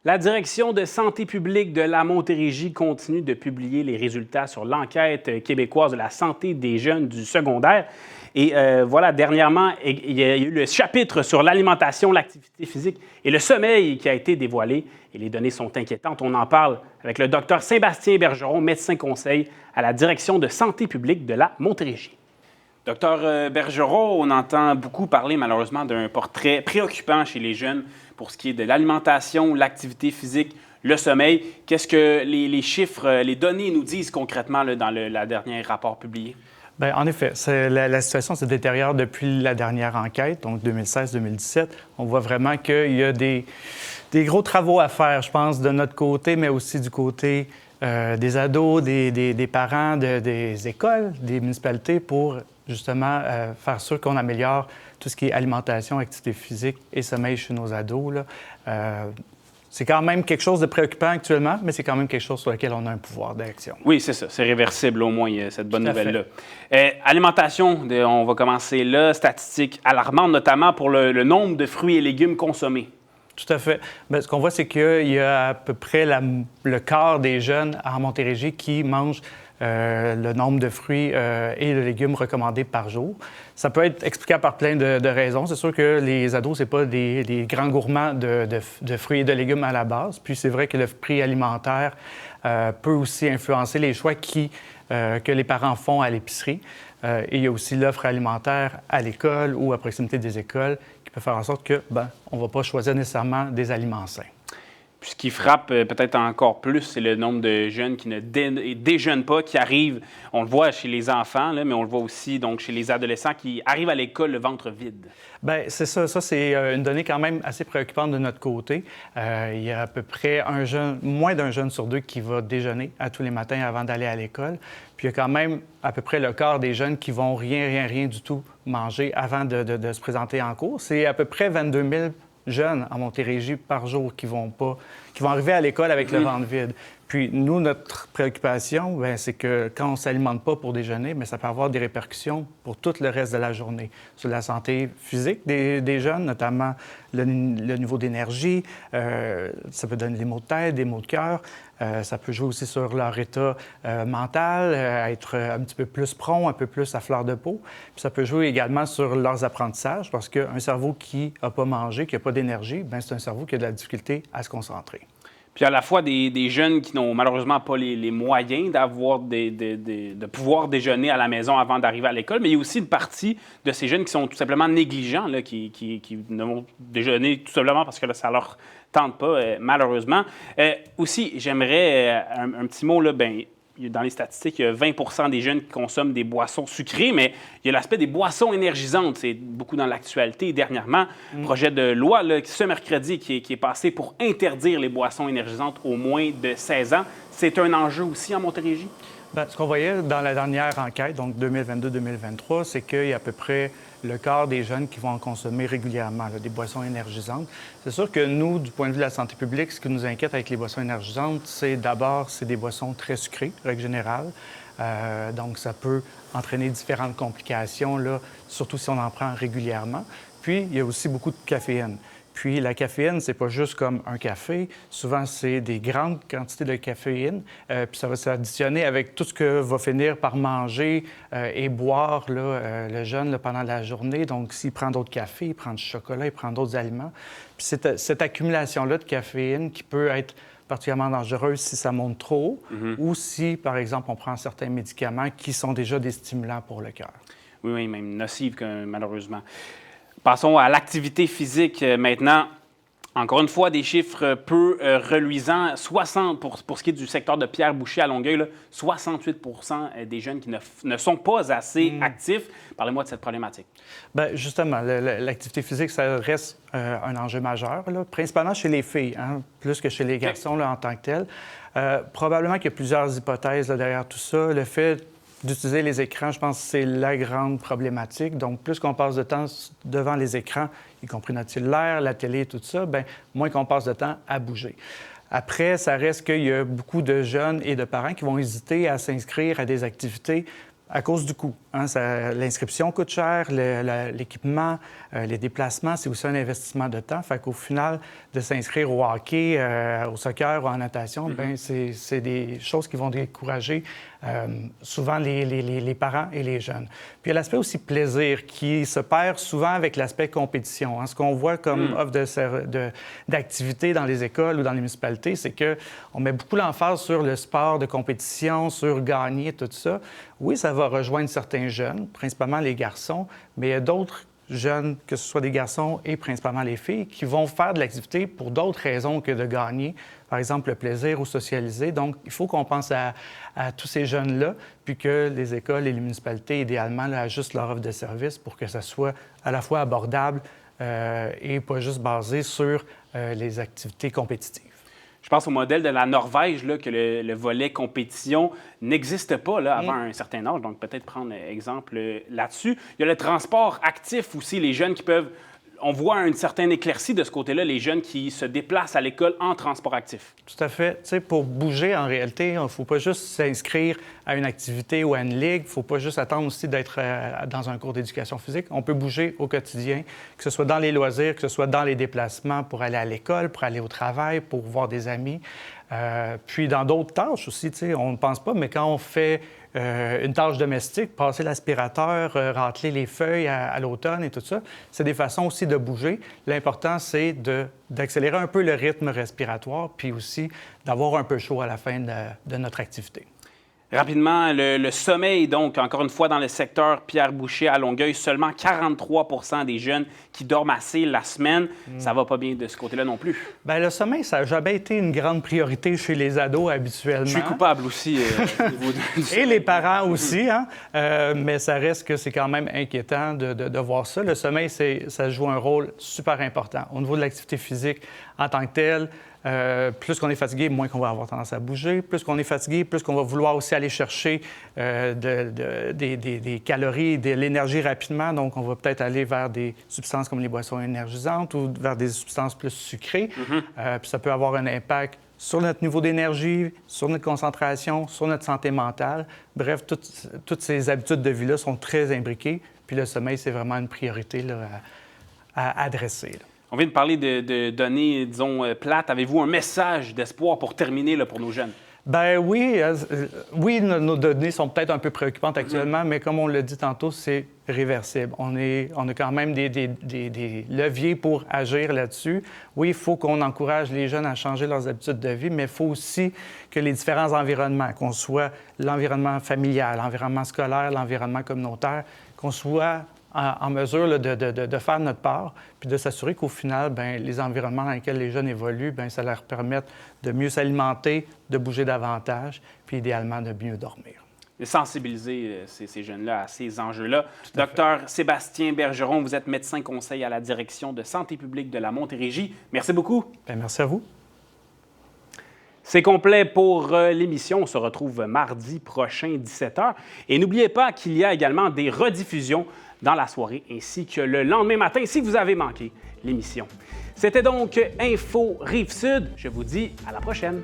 La Direction de santé publique de la Montérégie continue de publier les résultats sur l'enquête québécoise de la santé des jeunes du secondaire. Et voilà, dernièrement, il y a eu le chapitre sur l'alimentation, l'activité physique et le sommeil qui a été dévoilé. Et les données sont inquiétantes. On en parle avec le docteur Sébastien Bergeron, médecin conseil à la Direction de santé publique de la Montérégie. Docteur Bergeron, on entend beaucoup parler malheureusement d'un portrait préoccupant chez les jeunes pour ce qui est de l'alimentation, l'activité physique, le sommeil. Qu'est-ce que les chiffres, les données nous disent concrètement là, dans le dernier rapport publié? Bien, en effet, la situation se détériore depuis la dernière enquête, donc 2016-2017. On voit vraiment qu'il y a des gros travaux à faire, je pense, de notre côté, mais aussi du côté des ados, des parents, des écoles, des municipalités pour justement faire sûr qu'on améliore tout ce qui est alimentation, activité physique et sommeil chez nos ados. Là. C'est quand même quelque chose de préoccupant actuellement, mais c'est quand même quelque chose sur lequel on a un pouvoir d'action. Oui, c'est ça. C'est réversible au moins, cette bonne nouvelle-là. Alimentation, on va commencer là. Statistiques alarmantes, notamment pour le nombre de fruits et légumes consommés. Tout à fait. Bien, ce qu'on voit, c'est qu'il y a à peu près le quart des jeunes en Montérégie qui mangent le nombre de fruits et de légumes recommandés par jour. Ça peut être explicable par plein de raisons. C'est sûr que les ados, ce n'est pas des grands gourmands de fruits et de légumes à la base. Puis c'est vrai que le prix alimentaire peut aussi influencer les choix que les parents font à l'épicerie. Et il y a aussi l'offre alimentaire à l'école ou à proximité des écoles qui peut faire en sorte que, on ne va pas choisir nécessairement des aliments sains. Puis ce qui frappe peut-être encore plus, c'est le nombre de jeunes qui ne déjeunent pas, qui arrivent, on le voit chez les enfants, là, mais on le voit aussi donc, chez les adolescents qui arrivent à l'école le ventre vide. Bien, c'est ça. Ça, c'est une donnée quand même assez préoccupante de notre côté. Il y a à peu près moins d'un jeune sur deux qui va déjeuner à tous les matins avant d'aller à l'école. Puis il y a quand même à peu près le quart des jeunes qui vont rien du tout manger avant de se présenter en cours. C'est à peu près 22 000 jeunes en Montérégie par jour qui vont arriver à l'école avec le ventre vide. Puis nous, notre préoccupation, c'est que quand on ne s'alimente pas pour déjeuner, ça peut avoir des répercussions pour tout le reste de la journée. Sur la santé physique des jeunes, notamment le niveau d'énergie, ça peut donner des maux de tête, des maux de cœur. Ça peut jouer aussi sur leur état mental, être un petit peu plus prompt, un peu plus à fleur de peau. Puis ça peut jouer également sur leurs apprentissages parce qu'un cerveau qui n'a pas mangé, qui n'a pas d'énergie, c'est un cerveau qui a de la difficulté à se concentrer. Puis à la fois des jeunes qui n'ont malheureusement pas les moyens de pouvoir déjeuner à la maison avant d'arriver à l'école, mais il y a aussi une partie de ces jeunes qui sont tout simplement négligents, là, qui ne vont déjeuner tout simplement parce que là, ça ne leur tente pas, malheureusement. Aussi, j'aimerais un petit mot, là, dans les statistiques, il y a 20 des jeunes qui consomment des boissons sucrées, mais il y a l'aspect des boissons énergisantes. C'est beaucoup dans l'actualité. Dernièrement, projet de loi là, ce mercredi qui est passé pour interdire les boissons énergisantes aux moins de 16 ans. C'est un enjeu aussi en Montérégie? Ce qu'on voyait dans la dernière enquête, donc 2022-2023, c'est qu'il y a à peu près le quart des jeunes qui vont en consommer régulièrement, là, des boissons énergisantes. C'est sûr que nous, du point de vue de la santé publique, ce qui nous inquiète avec les boissons énergisantes, c'est des boissons très sucrées, règle générale. Donc, ça peut entraîner différentes complications, là, surtout si on en prend régulièrement. Puis, il y a aussi beaucoup de caféine. Puis la caféine, c'est pas juste comme un café. Souvent, c'est des grandes quantités de caféine. Puis ça va s'additionner avec tout ce que va finir par manger et boire là, le jeune là, pendant la journée. Donc, s'il prend d'autres cafés, il prend du chocolat, il prend d'autres aliments. Puis cette accumulation-là de caféine qui peut être particulièrement dangereuse si ça monte trop haut ou si, par exemple, on prend certains médicaments qui sont déjà des stimulants pour le cœur. Oui, même nocives, malheureusement. Passons à l'activité physique maintenant. Encore une fois, des chiffres peu reluisants. 60 pour ce qui est du secteur de Pierre-Boucher à Longueuil, là, 68 des jeunes qui ne sont pas assez actifs. Parlez-moi de cette problématique. Bien, justement, l'activité physique, ça reste un enjeu majeur, là, principalement chez les filles, plus que chez les garçons là, en tant que tels. Probablement qu'il y a plusieurs hypothèses là, derrière tout ça. Le fait d'utiliser les écrans, je pense que c'est la grande problématique. Donc, plus qu'on passe de temps devant les écrans, y compris notre cellulaire, la télé, tout ça, moins qu'on passe de temps à bouger. Après, ça reste qu'il y a beaucoup de jeunes et de parents qui vont hésiter à s'inscrire à des activités À cause du coût. Hein, l'inscription coûte cher, l'équipement, les déplacements, c'est aussi un investissement de temps. Fait qu'au final, de s'inscrire au hockey, au soccer ou en natation, bien, c'est des choses qui vont décourager souvent les parents et les jeunes. Puis il y a l'aspect aussi plaisir qui se perd souvent avec l'aspect compétition. Hein. Ce qu'on voit comme offre d'activités dans les écoles ou dans les municipalités, c'est qu'on met beaucoup l'emphase sur le sport de compétition, sur gagner, tout ça. Oui, ça va rejoindre certains jeunes, principalement les garçons, mais il y a d'autres jeunes, que ce soit des garçons et principalement les filles, qui vont faire de l'activité pour d'autres raisons que de gagner, par exemple le plaisir ou socialiser. Donc, il faut qu'on pense à tous ces jeunes-là, puis que les écoles et les municipalités, idéalement, là, ajustent leur offre de service pour que ça soit à la fois abordable et pas juste basé sur les activités compétitives. Je pense au modèle de la Norvège, là, que le volet compétition n'existe pas là, avant un certain âge. Donc, peut-être prendre exemple là-dessus. Il y a le transport actif aussi, les jeunes qui peuvent... On voit une certaine éclaircie de ce côté-là, les jeunes qui se déplacent à l'école en transport actif. Tout à fait. Tu sais, pour bouger, en réalité, il ne faut pas juste s'inscrire à une activité ou à une ligue. Il ne faut pas juste attendre aussi d'être dans un cours d'éducation physique. On peut bouger au quotidien, que ce soit dans les loisirs, que ce soit dans les déplacements pour aller à l'école, pour aller au travail, pour voir des amis. Puis dans d'autres tâches aussi, tu sais, on ne pense pas, mais quand on fait une tâche domestique, passer l'aspirateur, râteler les feuilles à l'automne et tout ça, c'est des façons aussi de bouger. L'important, c'est d'accélérer un peu le rythme respiratoire, puis aussi d'avoir un peu chaud à la fin de notre activité. Rapidement, le sommeil, donc, encore une fois, dans le secteur Pierre-Boucher à Longueuil, seulement 43 % des jeunes qui dorment assez la semaine. Ça va pas bien de ce côté-là non plus. Bien, le sommeil, ça n'a jamais été une grande priorité chez les ados habituellement. Je suis coupable aussi. Au niveau Et les parents aussi, hein? Mais ça reste que c'est quand même inquiétant de voir ça. Le sommeil, ça joue un rôle super important. Au niveau de l'activité physique en tant que telle, plus qu'on est fatigué, moins qu'on va avoir tendance à bouger. Plus qu'on est fatigué, plus qu'on va vouloir aussi aller chercher des calories, de l'énergie rapidement. Donc, on va peut-être aller vers des substances comme les boissons énergisantes ou vers des substances plus sucrées. Puis ça peut avoir un impact sur notre niveau d'énergie, sur notre concentration, sur notre santé mentale. Bref, toutes ces habitudes de vie-là sont très imbriquées. Puis le sommeil, c'est vraiment une priorité là, à adresser. Là. On vient de parler de données, disons, plates. Avez-vous un message d'espoir pour terminer là, pour nos jeunes? Bien oui, nos données sont peut-être un peu préoccupantes actuellement, mais comme on l'a dit tantôt, c'est réversible. On a quand même des leviers pour agir là-dessus. Oui, il faut qu'on encourage les jeunes à changer leurs habitudes de vie, mais il faut aussi que les différents environnements, qu'on soit l'environnement familial, l'environnement scolaire, l'environnement communautaire, qu'on soit en mesure là, de faire notre part, puis de s'assurer qu'au final, bien, les environnements dans lesquels les jeunes évoluent, bien, ça leur permette de mieux s'alimenter, de bouger davantage, puis idéalement de mieux dormir. Et sensibiliser ces jeunes-là à ces enjeux-là. Docteur Sébastien Bergeron, vous êtes médecin conseil à la direction de santé publique de la Montérégie. Merci beaucoup. Bien, merci à vous. C'est complet pour l'émission. On se retrouve mardi prochain, 17h. Et n'oubliez pas qu'il y a également des rediffusions dans la soirée ainsi que le lendemain matin si vous avez manqué l'émission. C'était donc Info Rive-Sud. Je vous dis à la prochaine.